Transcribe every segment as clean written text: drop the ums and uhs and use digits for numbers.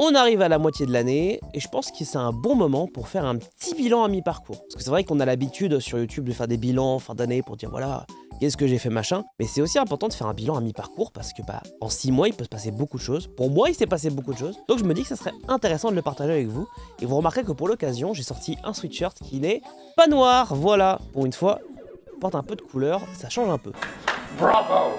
On arrive à la moitié de l'année et je pense que c'est un bon moment pour faire un petit bilan à mi-parcours. Parce que c'est vrai qu'on a l'habitude sur YouTube de faire des bilans en fin d'année pour dire voilà, qu'est-ce que j'ai fait machin. Mais c'est aussi important de faire un bilan à mi-parcours parce que en 6 mois, il peut se passer beaucoup de choses. Pour moi, il s'est passé beaucoup de choses. Donc je me dis que ça serait intéressant de le partager avec vous. Et vous remarquerez que pour l'occasion, j'ai sorti un sweatshirt qui n'est pas noir. Voilà, pour une fois, il porte un peu de couleur, ça change un peu. Bravo!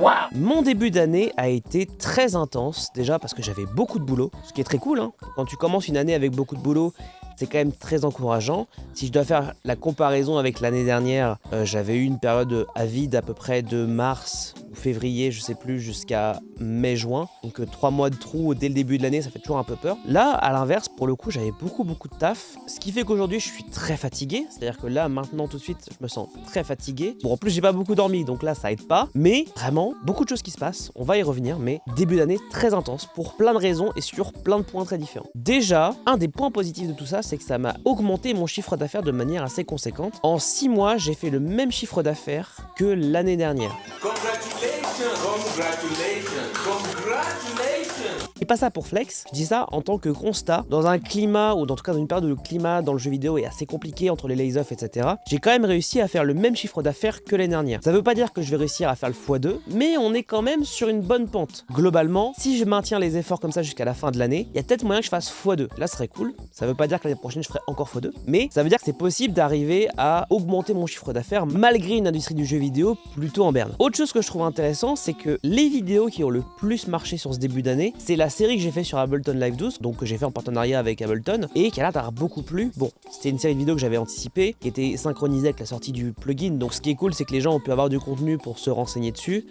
Wow! Mon début d'année a été très intense, déjà parce que j'avais beaucoup de boulot, ce qui est très cool, hein. Quand tu commences une année avec beaucoup de boulot, c'est quand même très encourageant. Si je dois faire la comparaison avec l'année dernière, j'avais eu une période à vide à peu près de mars ou février, je sais plus, jusqu'à mai-juin. Donc 3 mois de trou dès le début de l'année, ça fait toujours un peu peur. Là, à l'inverse, pour le coup, j'avais beaucoup de taf. Ce qui fait qu'aujourd'hui, je suis très fatigué. C'est-à-dire que là, maintenant, tout de suite, je me sens très fatigué. Bon, en plus, j'ai pas beaucoup dormi, donc là, ça aide pas. Mais vraiment, beaucoup de choses qui se passent. On va y revenir, mais début d'année très intense pour plein de raisons et sur plein de points très différents. Déjà, un des points positifs de tout ça, c'est que ça m'a augmenté mon chiffre d'affaires de manière assez conséquente. En 6 mois, j'ai fait le même chiffre d'affaires que l'année dernière. Et pas ça pour flex, je dis ça en tant que constat. Dans un climat, ou en tout cas dans une période où le climat dans le jeu vidéo est assez compliqué entre les lays-off, etc., j'ai quand même réussi à faire le même chiffre d'affaires que l'année dernière. Ça veut pas dire que je vais réussir à faire le x2, mais on est quand même sur une bonne pente. Globalement, si je maintiens les efforts comme ça jusqu'à la fin de l'année, il y a peut-être moyen que je fasse x2. Là, ce serait cool. Ça veut pas dire que l'année prochaine je ferai encore x2, mais ça veut dire que c'est possible d'arriver à augmenter mon chiffre d'affaires malgré une industrie du jeu vidéo plutôt en berne. Autre chose que je trouve intéressant, c'est que les vidéos qui ont le plus marché sur ce début d'année, c'est la série que j'ai fait sur Ableton Live 12, donc que j'ai fait en partenariat avec Ableton, et qui a l'air d'avoir beaucoup plu. Bon, c'était une série de vidéos que j'avais anticipée, qui était synchronisée avec la sortie du plugin, donc ce qui est cool, c'est que les gens ont pu avoir du contenu pour se renseigner dessus.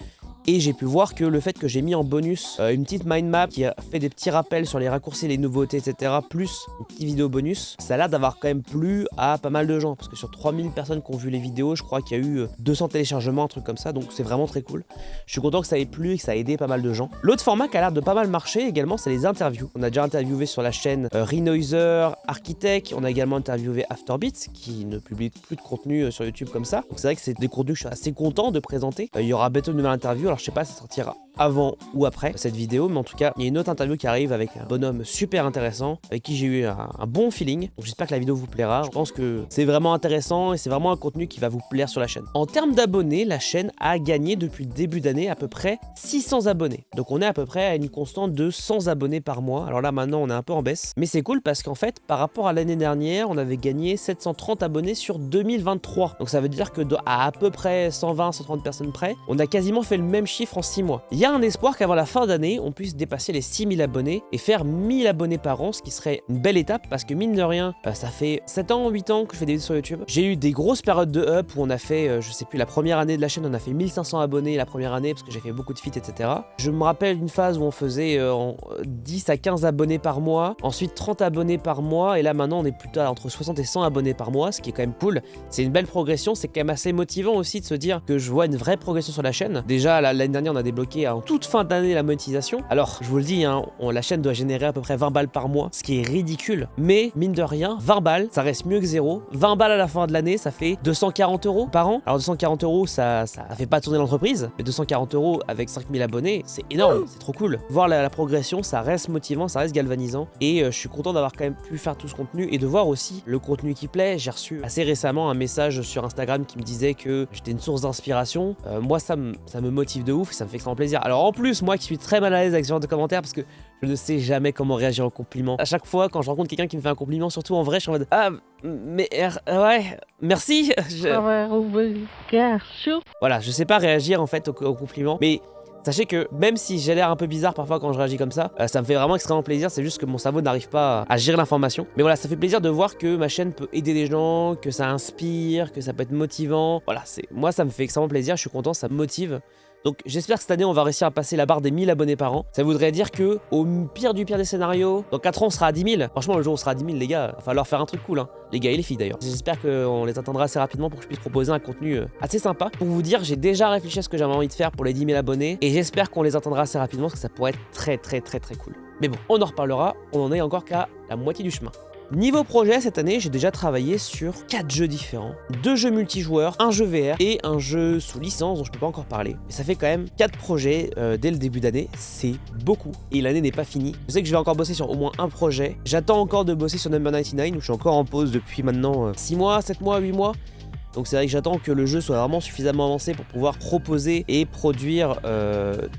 Et j'ai pu voir que le fait que j'ai mis en bonus une petite mind map qui a fait des petits rappels sur les raccourcis, les nouveautés, etc., plus une petite vidéo bonus, ça a l'air d'avoir quand même plu à pas mal de gens. Parce que sur 3000 personnes qui ont vu les vidéos, je crois qu'il y a eu 200 téléchargements, un truc comme ça, donc c'est vraiment très cool. Je suis content que ça ait plu et que ça a aidé pas mal de gens. L'autre format qui a l'air de pas mal marcher également, c'est les interviews. On a déjà interviewé sur la chaîne Renoiser, Architect, on a également interviewé Afterbeats, qui ne publie plus de contenu sur YouTube comme ça. Donc c'est vrai que c'est des contenus que je suis assez content de présenter. Il y aura bientôt une nouvelle interview. Alors je sais pas si ça sortira avant ou après cette vidéo, mais en tout cas il y a une autre interview qui arrive avec un bonhomme super intéressant avec qui j'ai eu un bon feeling. Donc j'espère que la vidéo vous plaira. Je pense que c'est vraiment intéressant et c'est vraiment un contenu qui va vous plaire sur la chaîne. En termes d'abonnés, la chaîne a gagné depuis le début d'année à peu près 600 abonnés. Donc on est à peu près à une constante de 100 abonnés par mois. Alors là maintenant on est un peu en baisse, mais c'est cool parce qu'en fait par rapport à l'année dernière, on avait gagné 730 abonnés sur 2023. Donc ça veut dire que à peu près 120-130 personnes près, on a quasiment fait le même chiffre en 6 mois. Il y a un espoir qu'avant la fin d'année, on puisse dépasser les 6000 abonnés et faire 1000 abonnés par an, ce qui serait une belle étape parce que mine de rien, ça fait 7 ans, 8 ans que je fais des vidéos sur YouTube. J'ai eu des grosses périodes de up où on a fait, je sais plus, la première année de la chaîne, on a fait 1500 abonnés la première année parce que j'ai fait beaucoup de feats, etc. Je me rappelle d'une phase où on faisait 10 à 15 abonnés par mois, ensuite 30 abonnés par mois, et là maintenant on est plutôt entre 60 et 100 abonnés par mois, ce qui est quand même cool. C'est une belle progression, c'est quand même assez motivant aussi de se dire que je vois une vraie progression sur la chaîne. Déjà l'année dernière on a débloqué en toute fin d'année la monétisation. Alors je vous le dis, hein, la chaîne doit générer à peu près 20 balles par mois, ce qui est ridicule, mais mine de rien, 20 balles ça reste mieux que zéro. 20 balles à la fin de l'année, ça fait 240 € par an. Alors 240 € ça fait pas tourner l'entreprise, mais 240 € avec 5000 abonnés, c'est énorme, c'est trop cool. Voir la progression, ça reste motivant, ça reste galvanisant, et je suis content d'avoir quand même pu faire tout ce contenu et de voir aussi le contenu qui plaît. J'ai reçu assez récemment un message sur Instagram qui me disait que j'étais une source d'inspiration. Moi ça me motive de ouf et ça me fait extrêmement plaisir. Alors en plus, moi qui suis très mal à l'aise avec ce genre de commentaires parce que je ne sais jamais comment réagir aux compliments. À chaque fois quand je rencontre quelqu'un qui me fait un compliment, surtout en vrai, je suis en mode ah mais ouais, merci. Voilà, je sais pas réagir en fait aux compliments, mais sachez que même si j'ai l'air un peu bizarre parfois quand je réagis comme ça, ça me fait vraiment extrêmement plaisir, c'est juste que mon cerveau n'arrive pas à gérer l'information. Mais voilà, ça fait plaisir de voir que ma chaîne peut aider des gens, que ça inspire, que ça peut être motivant. Voilà, moi ça me fait extrêmement plaisir, je suis content, ça me motive. Donc j'espère que cette année on va réussir à passer la barre des 1000 abonnés par an. Ça voudrait dire que au pire du pire des scénarios, dans 4 ans on sera à 10 000. Franchement le jour où on sera à 10 000 les gars, il va falloir faire un truc cool hein. Les gars et les filles d'ailleurs. J'espère qu'on les atteindra assez rapidement pour que je puisse proposer un contenu assez sympa. Pour vous dire, j'ai déjà réfléchi à ce que j'avais envie de faire pour les 10 000 abonnés. Et j'espère qu'on les atteindra assez rapidement parce que ça pourrait être très cool. Mais bon, on en reparlera, on en est encore qu'à la moitié du chemin. Niveau projet, cette année, j'ai déjà travaillé sur 4 jeux différents, 2 jeux multijoueurs, un jeu VR et un jeu sous licence dont je peux pas encore parler. Mais ça fait quand même 4 projets dès le début d'année, c'est beaucoup. Et l'année n'est pas finie. Je sais que je vais encore bosser sur au moins un projet. J'attends encore de bosser sur Number 99 où je suis encore en pause depuis maintenant 6 mois, 7 mois, 8 mois. Donc c'est vrai que j'attends que le jeu soit vraiment suffisamment avancé pour pouvoir proposer et produire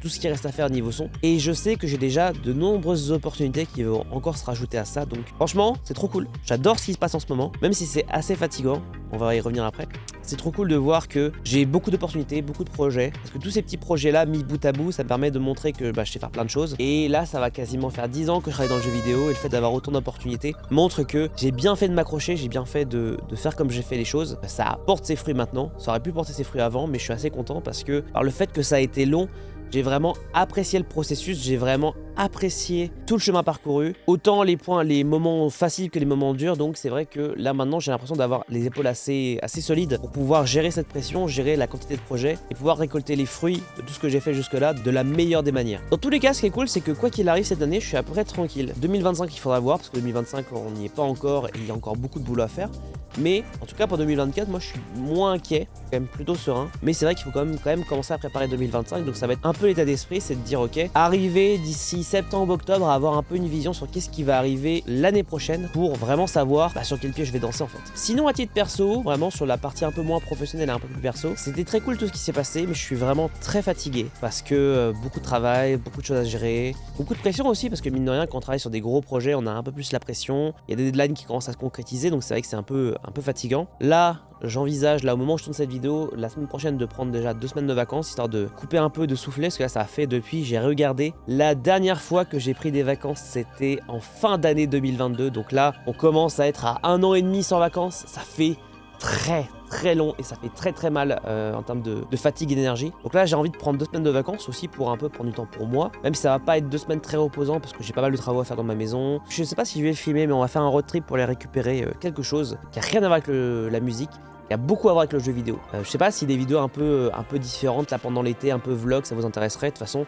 tout ce qui reste à faire niveau son. Et je sais que j'ai déjà de nombreuses opportunités qui vont encore se rajouter à ça. Donc franchement, c'est trop cool. J'adore ce qui se passe en ce moment, même si c'est assez fatigant. On va y revenir après. C'est trop cool de voir que j'ai beaucoup d'opportunités, beaucoup de projets. Parce que tous ces petits projets-là, mis bout à bout, ça me permet de montrer que je sais faire plein de choses. Et là, ça va quasiment faire 10 ans que je travaille dans le jeu vidéo. Et le fait d'avoir autant d'opportunités montre que j'ai bien fait de m'accrocher, j'ai bien fait de faire comme j'ai fait les choses. Ça porte ses fruits maintenant. Ça aurait pu porter ses fruits avant, mais je suis assez content parce que par le fait que ça a été long, j'ai vraiment apprécié le processus, j'ai vraiment apprécié tout le chemin parcouru, autant les moments faciles que les moments durs. Donc c'est vrai que là maintenant j'ai l'impression d'avoir les épaules assez solides pour pouvoir gérer cette pression, gérer la quantité de projets et pouvoir récolter les fruits de tout ce que j'ai fait jusque là de la meilleure des manières. Dans tous les cas, ce qui est cool, c'est que quoi qu'il arrive cette année, je suis à peu près tranquille. 2025 il faudra voir parce que 2025 on n'y est pas encore et il y a encore beaucoup de boulot à faire. Mais en tout cas pour 2024, moi je suis moins inquiet, quand même plutôt serein. Mais c'est vrai qu'il faut quand même commencer à préparer 2025. Donc ça va être un peu l'état d'esprit, c'est de dire ok, arriver d'ici septembre-octobre à avoir un peu une vision sur qu'est-ce qui va arriver l'année prochaine pour vraiment savoir sur quel pied je vais danser en fait. Sinon à titre perso, vraiment sur la partie un peu moins professionnelle et un peu plus perso, c'était très cool tout ce qui s'est passé, mais je suis vraiment très fatigué parce que beaucoup de travail, beaucoup de choses à gérer, beaucoup de pression aussi parce que mine de rien quand on travaille sur des gros projets, on a un peu plus la pression, il y a des deadlines qui commencent à se concrétiser, donc c'est vrai que c'est un peu fatigant. Là, j'envisage, là au moment où je tourne cette vidéo, la semaine prochaine de prendre déjà 2 semaines de vacances, histoire de couper un peu, de souffler, parce que là ça a fait depuis, j'ai regardé, la dernière fois que j'ai pris des vacances, c'était en fin d'année 2022, donc là, on commence à être à 1 an et demi sans vacances, ça fait très long et ça fait très mal en termes de fatigue et d'énergie. Donc là j'ai envie de prendre 2 semaines de vacances aussi pour un peu prendre du temps pour moi, même si ça va pas être 2 semaines très reposantes parce que j'ai pas mal de travaux à faire dans ma maison. Je sais pas si je vais le filmer, mais on va faire un road trip pour aller récupérer quelque chose qui a rien à voir avec la musique, qui a beaucoup à voir avec le jeu vidéo. Je sais pas si des vidéos un peu différentes là pendant l'été, un peu vlog, ça vous intéresserait. De toute façon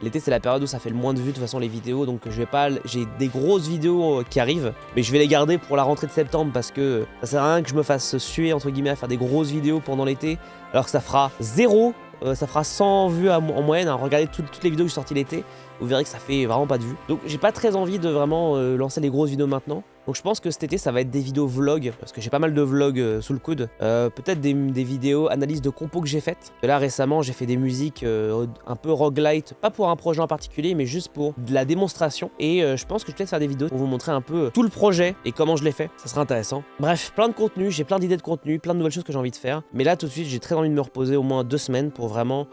l'été c'est la période où ça fait le moins de vues de toute façon les vidéos, donc j'ai des grosses vidéos qui arrivent, mais je vais les garder pour la rentrée de septembre parce que ça sert à rien que je me fasse suer entre guillemets à faire des grosses vidéos pendant l'été alors que ça fera 0, ça fera 100 vues en moyenne. Regardez toutes les vidéos que j'ai sorties l'été, vous verrez que ça fait vraiment pas de vues. Donc j'ai pas très envie de vraiment lancer les grosses vidéos maintenant. Donc je pense que cet été ça va être des vidéos vlogs, parce que j'ai pas mal de vlogs sous le coude. Peut-être des vidéos analyse de compos que j'ai faites. Là récemment j'ai fait des musiques un peu roguelite, pas pour un projet en particulier, mais juste pour de la démonstration. Et je pense que je vais peut-être faire des vidéos pour vous montrer un peu tout le projet et comment je l'ai fait. Ça sera intéressant. Bref, plein de contenu, j'ai plein d'idées de contenu, plein de nouvelles choses que j'ai envie de faire. Mais là tout de suite j'ai très envie de me reposer au moins 2 semaines pour vraiment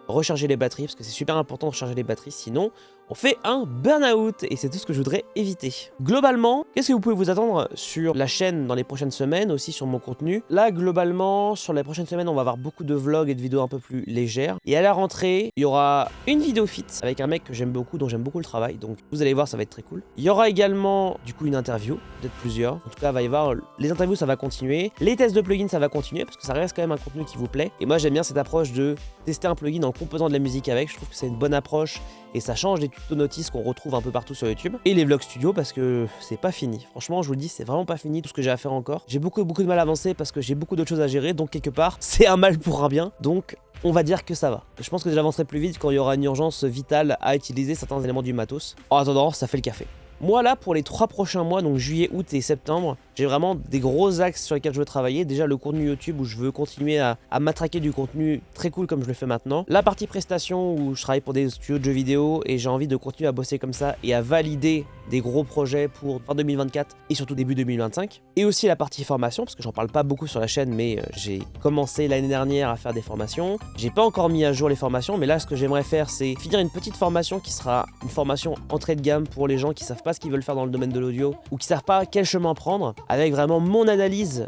recharger les batteries, parce que c'est super important de recharger les batteries, sinon on fait un burn-out, et c'est tout ce que je voudrais éviter. Globalement, qu'est-ce que vous pouvez vous attendre sur la chaîne dans les prochaines semaines, aussi sur mon contenu? Là, globalement, sur les prochaines semaines, on va avoir beaucoup de vlogs et de vidéos un peu plus légères, et à la rentrée, il y aura une vidéo fit avec un mec que j'aime beaucoup, dont j'aime beaucoup le travail, donc vous allez voir, ça va être très cool. Il y aura également, du coup, une interview, peut-être plusieurs. En tout cas, il va y avoir les interviews, ça va continuer. Les tests de plugins, ça va continuer, parce que ça reste quand même un contenu qui vous plaît, et moi, j'aime bien cette approche de tester un plugin en composant de la musique avec. Je trouve que c'est une bonne approche et ça change des tutos notices qu'on retrouve un peu partout sur YouTube. Et les vlogs studio, parce que c'est pas fini. Franchement, je vous le dis, c'est vraiment pas fini tout ce que j'ai à faire encore. J'ai beaucoup de mal à avancer parce que j'ai beaucoup d'autres choses à gérer, donc quelque part, c'est un mal pour un bien. Donc on va dire que ça va. Je pense que j'avancerai plus vite quand il y aura une urgence vitale à utiliser certains éléments du matos. En attendant, ça fait le café. Moi là, pour les 3 prochains mois, donc juillet, août et septembre, j'ai vraiment des gros axes sur lesquels je veux travailler. Déjà le contenu YouTube où je veux continuer à matraquer du contenu très cool comme je le fais maintenant. La partie prestation où je travaille pour des studios de jeux vidéo et j'ai envie de continuer à bosser comme ça et à valider des gros projets pour fin 2024 et surtout début 2025. Et aussi la partie formation, parce que j'en parle pas beaucoup sur la chaîne, mais j'ai commencé l'année dernière à faire des formations. J'ai pas encore mis à jour les formations, mais là ce que j'aimerais faire c'est finir une petite formation qui sera une formation entrée de gamme pour les gens qui savent pas ce qu'ils veulent faire dans le domaine de l'audio ou qui savent pas quel chemin prendre, avec vraiment mon analyse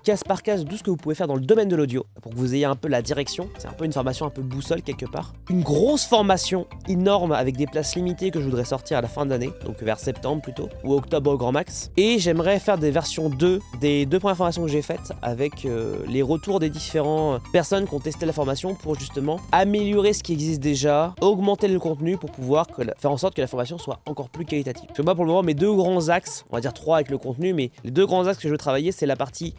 case par case de tout ce que vous pouvez faire dans le domaine de l'audio pour que vous ayez un peu la direction. C'est un peu une formation un peu boussole quelque part. Une grosse formation énorme avec des places limitées que je voudrais sortir à la fin de l'année, donc vers septembre plutôt, ou octobre au grand max. Et j'aimerais faire des versions 2 des 2 premières formations que j'ai faites avec les retours des différentes personnes qui ont testé la formation pour justement améliorer ce qui existe déjà, augmenter le contenu pour pouvoir faire en sorte que la formation soit encore plus qualitative. Parce que moi pour le moment mes 2 grands axes, on va dire 3 avec le contenu, mais les 2 grands axes que je veux travailler c'est la partie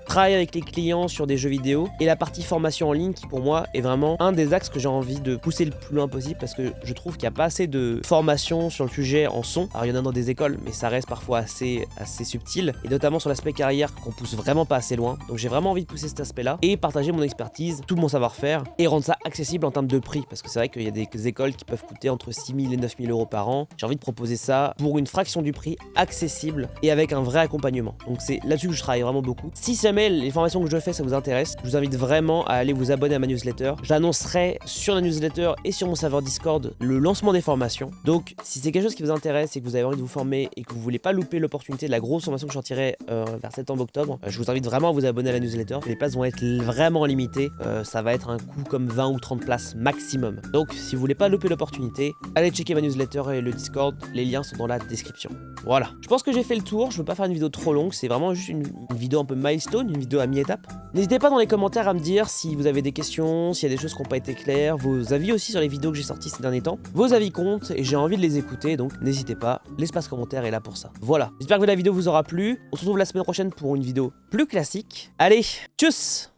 travailler avec les clients sur des jeux vidéo et la partie formation en ligne qui pour moi est vraiment un des axes que j'ai envie de pousser le plus loin possible parce que je trouve qu'il n'y a pas assez de formation sur le sujet en son. Alors il y en a dans des écoles mais ça reste parfois assez subtil et notamment sur l'aspect carrière qu'on pousse vraiment pas assez loin. Donc j'ai vraiment envie de pousser cet aspect là et partager mon expertise, tout mon savoir-faire et rendre ça accessible en termes de prix parce que c'est vrai qu'il y a des écoles qui peuvent coûter entre 6 000 et 9 000 euros par an. J'ai envie de proposer ça pour une fraction du prix, accessible et avec un vrai accompagnement. Donc c'est là-dessus que je travaille vraiment beaucoup. Si jamais les formations que je fais ça vous intéresse, je vous invite vraiment à aller vous abonner à ma newsletter. J'annoncerai sur la newsletter et sur mon serveur Discord le lancement des formations. Donc si c'est quelque chose qui vous intéresse et que vous avez envie de vous former et que vous voulez pas louper l'opportunité de la grosse formation que je sortirai vers septembre-octobre, je vous invite vraiment à vous abonner à la newsletter. Les places vont être vraiment limitées. Ça va être un coût comme 20 ou 30 places maximum. Donc si vous voulez pas louper l'opportunité, allez checker ma newsletter et le Discord. Les liens sont dans la description. Voilà. Je pense que j'ai fait le tour. Je veux pas faire une vidéo trop longue. C'est vraiment juste une vidéo un peu milestone, une vidéo à mi-étape. N'hésitez pas dans les commentaires à me dire si vous avez des questions, s'il y a des choses qui n'ont pas été claires, vos avis aussi sur les vidéos que j'ai sorties ces derniers temps. Vos avis comptent et j'ai envie de les écouter, donc n'hésitez pas, l'espace commentaire est là pour ça. Voilà, j'espère que la vidéo vous aura plu. On se retrouve la semaine prochaine pour une vidéo plus classique. Allez, tchuss!